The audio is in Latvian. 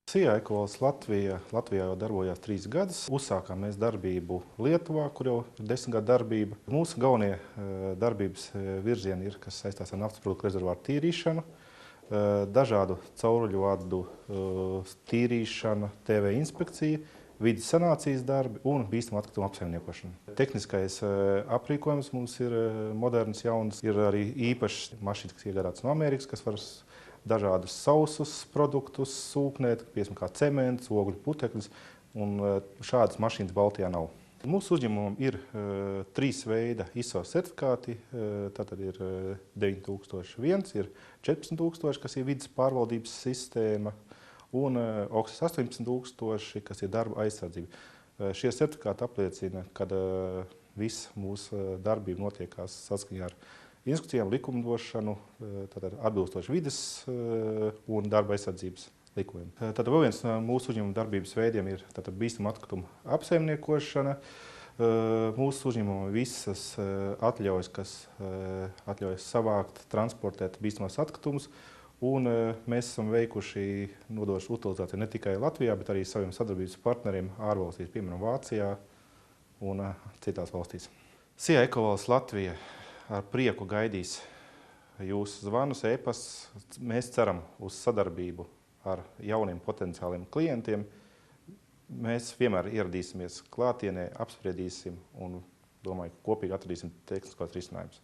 SIA Ekovalsts Latvijā jau darbojās 3 gadus. Uzsākām mēs darbību Lietuvā, kur jau ir 10 gadu darbība. Mūsu galvenie darbības virzieni ir, kas saistās ar naftas produktu rezervuāru tīrīšanu, dažādu cauruļu vadu tīrīšana, TV inspekcija, vides sanācijas darbi un bīstamu atkritumu apsaimniekošana. Tehniskais aprīkojums mums ir moderns, jauns. Ir arī īpašs mašīnas, kas iegādātas no Amerikas, kas var dažādus sausus produktus sūknēt, piemēram, kā cements, ogļu putekļus, un šādas mašīnas Baltijā nav. Mūsu uzņēmumam ir 3 veida ISO certifikāti. Tātad ir 9001, ir 14000, kas ir vides pārvaldības sistēma, un OXIS 18000, kas ir darba aizsardzība. Šie certifikāti apliecina, ka viss mūsu darbība notiekās saskaņā ar instrukcijām, likumdošanu, tātad atbilstoši vides un darba aizsardzības likumiem. Tātad vēl viens no mūsu uzņēmuma darbības veidiem ir bīstamu atkritumu apsaimniekošana. Mūsu uzņēmumam visas atļaujas, kas atļaujas savākt, transportēt bīstamos atkritumus, un mēs esam veikuši nodošu utilizāciju ne tikai Latvijā, bet arī saviem sadarbības partneriem ārvalstīs, piemēram, Vācijā un citās valstīs. SIA Ekovalsts Latvija ar prieku gaidīs jūsu zvanus, e-pastus. Mēs ceram uz sadarbību ar jauniem potenciāliem klientiem. Mēs vienmēr ieradīsimies klātienē, apspriedīsim un domāju, ka kopīgi atradīsim tehniskos risinājumus.